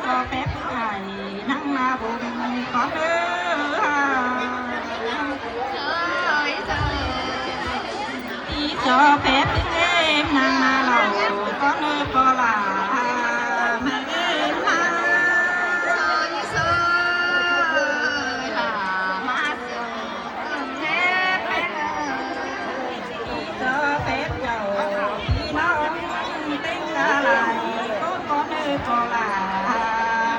cho phép thầy nắng na bụng có đứa cho phép em nắng na lầu có nơi có là mẹ em cho phép giàu khi nó tính ra lại có nơi có là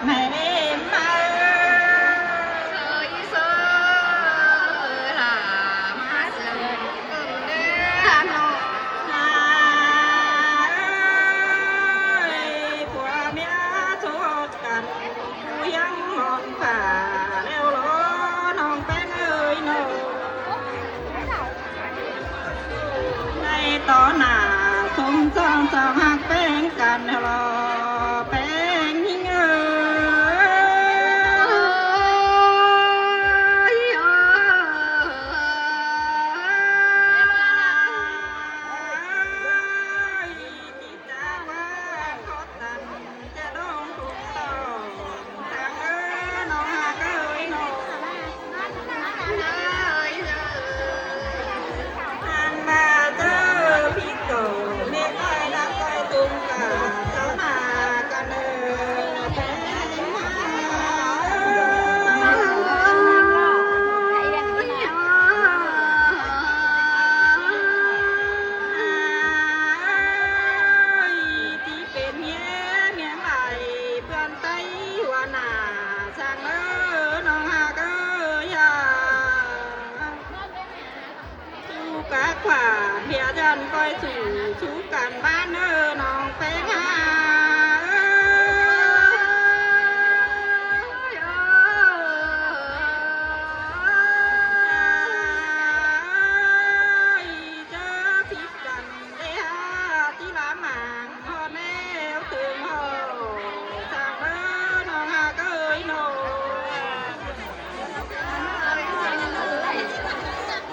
mẹ emตอนหน้าสมจองสาวหักแป้งกันรอแป้งยิ่งจิตาว่าขอตันจะลงถูกต้องทางน้องหักน้องทางมาเจอพี่โตเมียใครรักใครตุ้งกาเจ้าหน้ากันแป้งมาที่เป็นเมียใหม่เพื่อนไต้หัวหน้าช่างน้องหักยาสู้กะขวาเพียจันก้อยสู่สู้กันบ้านน้องแป้งเจอผิดกันได้ที่ละหมางพอแนวถึงหอช่างน้องหักน้อง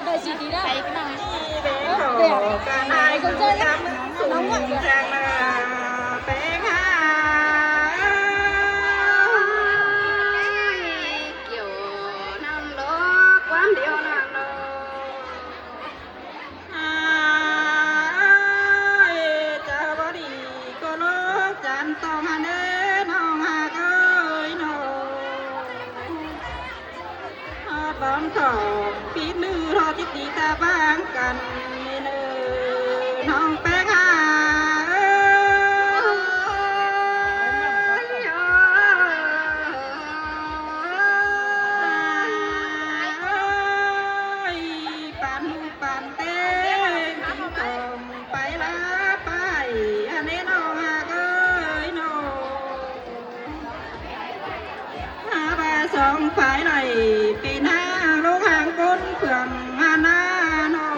Đời chị tí đâu? Cả hai cùng chăm nóng chàng là bé kiểu năm đó quán điều năm đó cha bỏ đi có lúc chán tông hắn đến hông hà ơi nó bóng thỏ phí nữ rò tích tí ta vang cầnน้องแป้งปานหูปานเต้กินตมไปละไปอันนี้น้องหากน้องหาบาสองฝ่ายไหลปีหน้าลูกห่างก้นเขื่องหาหน้าน้อง